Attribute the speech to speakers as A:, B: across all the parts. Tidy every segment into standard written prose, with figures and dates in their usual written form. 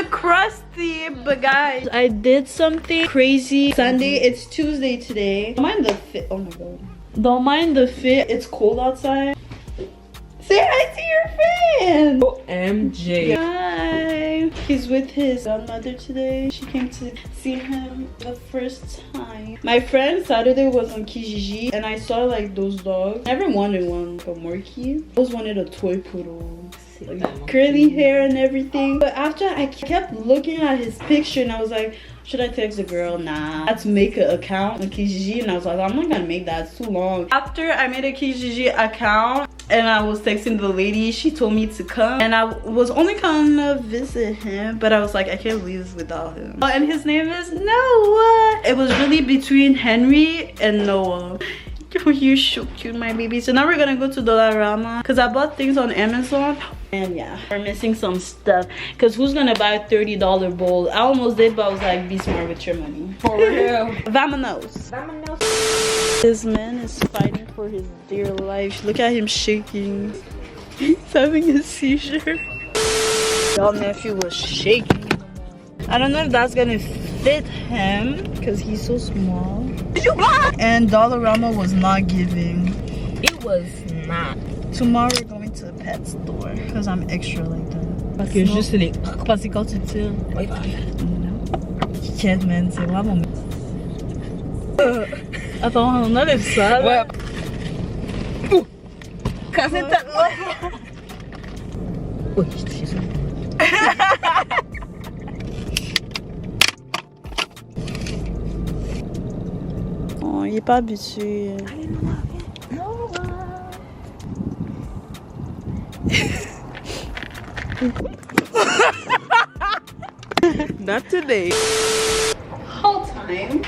A: bit crusty, but guys, I did something crazy. Sunday, it's Tuesday today. Don't mind the fit. Oh my god. Don't mind the fit. It's cold outside. Say hi to your friend.
B: OMG.
A: Hi. He's with his grandmother today. She came to see him the first time. My friend Saturday was on Kijiji and I saw like those dogs. I never wanted one, like a Morkie. I always wanted a toy poodle. Like, curly hair and everything. But after I kept looking at his picture and I was like, should I text the girl? Nah. I had to make an account on Kijiji and I was like, I'm not gonna make that. It's too long. After I made a Kijiji account and I was texting the lady, she told me to come and I was only gonna visit him, but I was like, I can't leave without him. Oh, and his name is Noah. It was really between Henry and Noah. Oh, you're so cute, my baby. So now we're gonna go to Dollarama because I bought things on Amazon. And yeah, we're missing some stuff because who's gonna buy a $30 bowl? I almost did, but I was like, be smart with your money.
B: For real.
A: Vamonos. This man is fighting for his dear life. Look at him shaking. He's having a seizure. Y'all nephew was shaking. I don't know if that's gonna fit him because he's so small. And Dollarama was not giving.
B: It was not.
A: Tomorrow we're going to the pet store because I'm extra like that.
B: Parce que juste les...
A: Parce que quand tu tires,
B: Bye bye.
A: Quête, man, c'est vraiment... Attends, on enlève ça.
B: Ouais. Cassez ta... Oui, je suis désolée.
A: Oh, il est pas habitué.
B: Not today.
A: Whole time.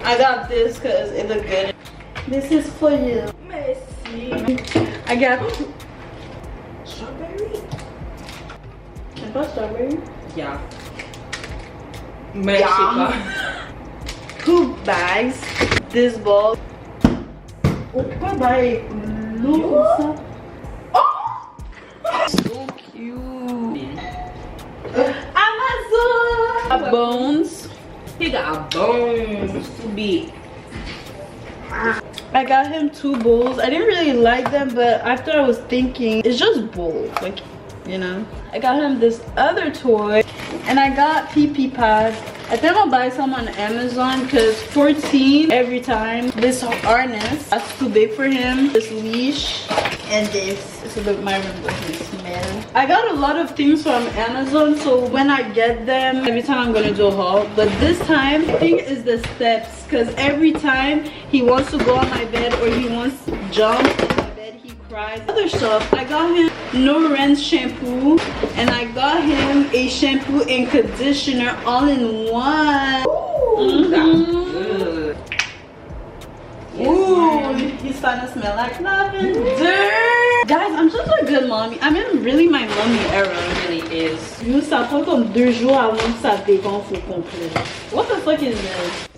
A: I got this because it looked good. This is for you. Merci. I got
B: Strawberry?
A: I got strawberry.
B: Yeah. Mais je sais pas.
A: 2 bags. This ball. Pourquoi buy blue comme ça? So cute. Amazon. Bones.
B: He got bones to be.
A: I got him 2 bowls. I didn't really like them, but after I was thinking, it's just bowls, like, you know. I got him this other toy, and I got pee pads. I think I'll buy some on Amazon because 14 every time. This harness, that's too big for him. This leash and this. So look, my room doesn't smell. I got a lot of things from Amazon, so when I get them, every time I'm gonna do a haul. But this time, I think is the steps because every time he wants to go on my bed or he wants to jump in my bed, he cries. Other stuff, I got him no rinse shampoo and I got him a shampoo and conditioner all in one.
B: Ooh, that's good.
A: Ooh, he's starting to smell like lavender. Guys, I'm such a good mommy. I'm in really my mommy era.
B: It really is.
A: Nous, ça prend comme 2 jours avant que ça dégonfle au complet. What the fuck is this?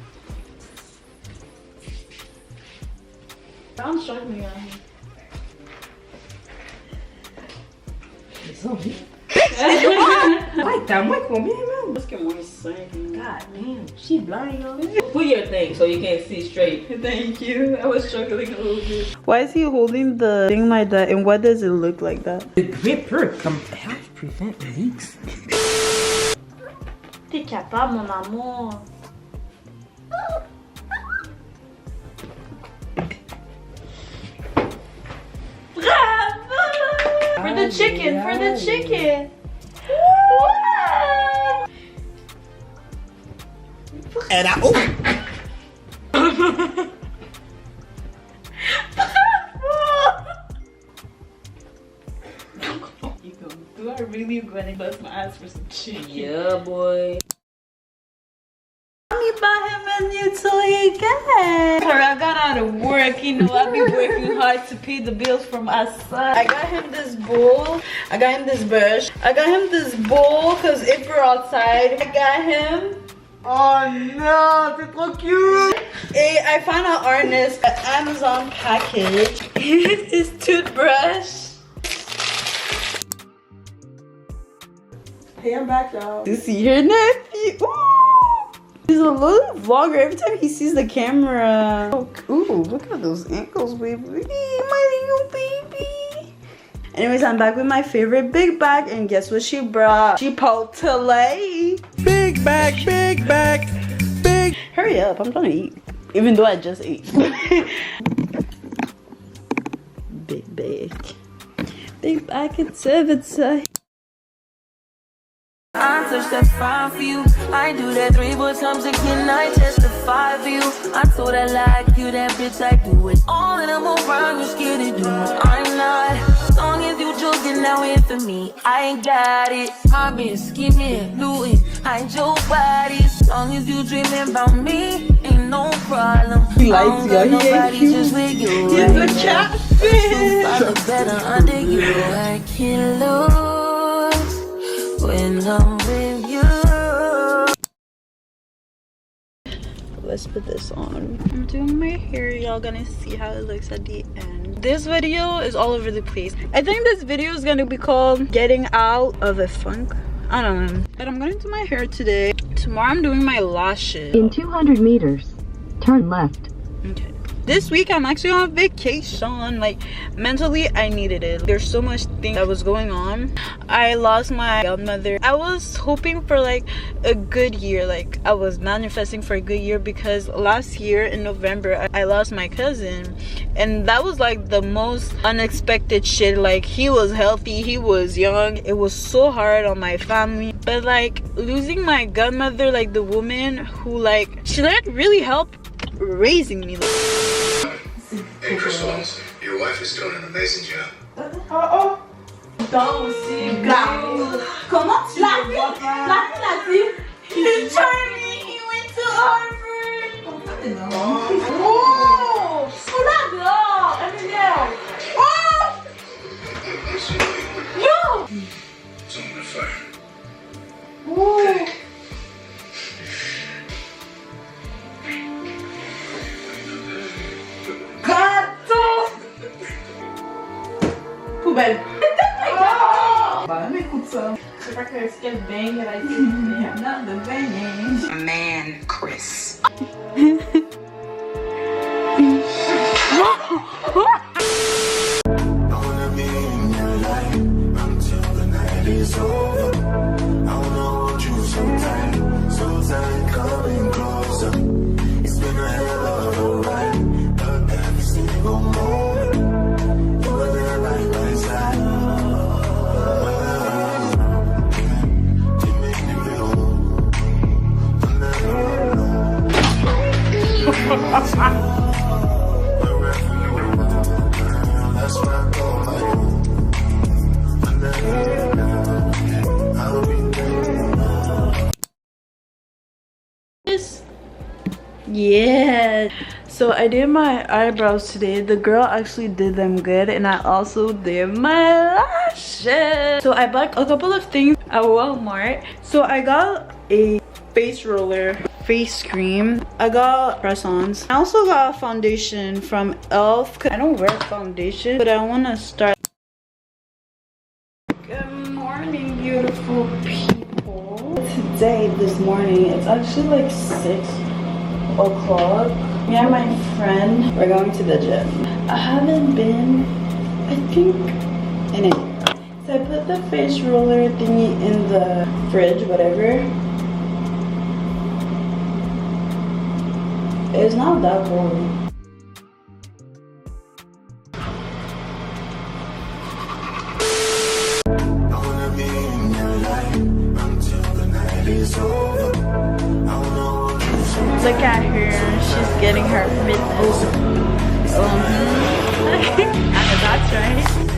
A: Don't shock me on here.
B: Like that, moi combien, man?
A: Let's get more exciting.
B: God damn, she blind, yo. Put your thing so you can't see straight.
A: Thank you. I was struggling a little bit. Why is he holding the thing like that and what does it look like that?
B: The gripper helps prevent leaks.
A: T'es capable, mon amour. For the chicken, for the chicken.
B: And I
A: Do I really gonna bust my ass for some chicken?
B: Yeah, boy.
A: Let me buy him a new toy again. Sorry, I got out of work. You know, I've been working hard to pay the bills for my son. I got him this bowl. I got him this brush. I got him this bowl because if we're outside, I got him.
B: Oh no, c'est trop cute.
A: I found an harness, an Amazon package. His toothbrush.
B: Hey, I'm back, y'all.
A: To see her nephew. Ooh. He's a little vlogger every time he sees the camera. Oh, ooh, look at those ankles, baby. My little baby. Anyways, I'm back with my favorite big bag, and guess what she brought? Chipotle.
C: Big bag, big bag, big.
A: Hurry up, I'm trying to eat. Even though I just ate. Big bag. Big bag, it's everything.
D: I touch that 5 for you. I do that 3 more times again. I testify for you. I told I like you, that bitch. I do it all, and I'm around. You're scared to do it. I'm not. As long as you joking now in for me, I ain't got it. I've been scheming, looting, hide your body. As long as you dreaming about me, ain't no problem.
A: He likes you. He ain't cute.
D: Just with you.
A: He's a catfish.
D: I look better under you. I can't lose when I'm with you.
A: Let's put this on. I'm doing my hair. Y'all gonna see how it looks at the end. This video is all over the place. I think this video is gonna be called Getting Out of a Funk. I don't know. But I'm gonna do my hair today. Tomorrow I'm doing my lashes.
E: In 200 meters, turn left.
A: Okay. This week I'm actually on vacation. Like, mentally I needed it. There's so much thing that was going on. I lost my godmother. I was hoping for like a good year. Like, I was manifesting for a good year, because last year in November I lost my cousin, and that was like the most unexpected shit. Like, he was healthy, he was young. It was so hard on my family. But like, losing my godmother, like the woman who like, she like really helped raising me.
F: Hey, Chris Holmes, your wife is doing an amazing job.
A: Comment tu l'as vu? He's Charlie, he went to Harvard. Oh, yo!
F: So I'm gonna fire.
A: Oh.
B: Poubelle. Bah, mais écoute ça. C'est pas que ce qu'elle baigne, elle a été not the banging.
G: Man, Chris.
A: Yeah, so I did my eyebrows today. The girl actually did them good, and I also did my lashes. So I bought a couple of things at Walmart. So I got a face roller, face cream. I got press-ons. I also got a foundation from e.l.f. I don't wear foundation, but I want to start. Good morning, beautiful people. This morning, it's actually like 6 o'clock. Me and my friend, we're going to the gym. I haven't been, I think, in a year. So I put the face roller thingy in the fridge, whatever. It's not that cold. Look at her, she's getting her fitness. That's right.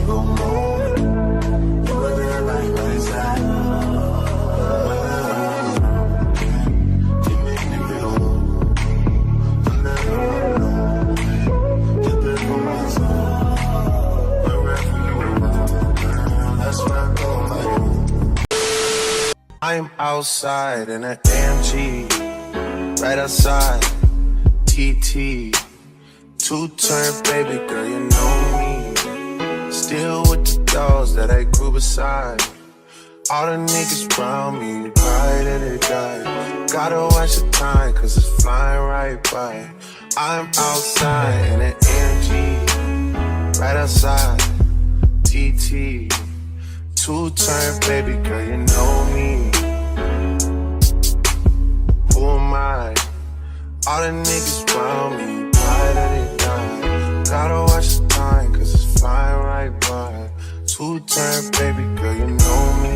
C: I'm outside in an AMG, right outside, TT. Two-turn baby girl, you know me. Still with the dolls that I grew beside. All the niggas around me, right at it die. Gotta watch the time, cause it's flying right by. I'm outside in an AMG, right outside, TT. Two-turn, baby girl, you know me. Who am I? All the niggas around me, right at it die. Gotta watch the time, cause it's flying right by. Two-turn, baby girl, you know me.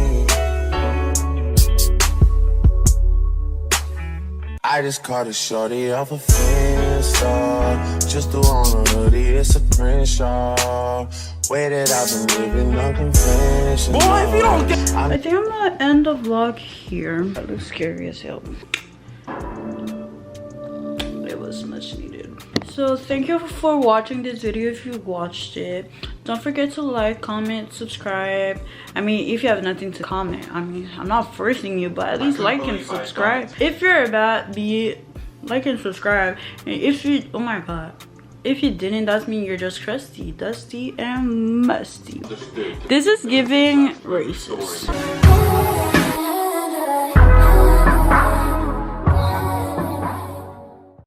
C: I just caught a shorty off a Finsta. Just threw on a hoodie, it's a print shop. Way that I've been living unconventional. Boy, if you don't get...
A: I think I'm gonna end the vlog here. That looks scary as hell. It was much needed. So thank you for watching this video if you watched it. Don't forget to like, comment, subscribe. I mean, if you have nothing to comment, I mean, I'm not forcing you, but at least like and subscribe. If you're a bad, be like and subscribe. And if you, oh my god, if you didn't, that means you're just crusty, dusty, and musty. This is giving racist.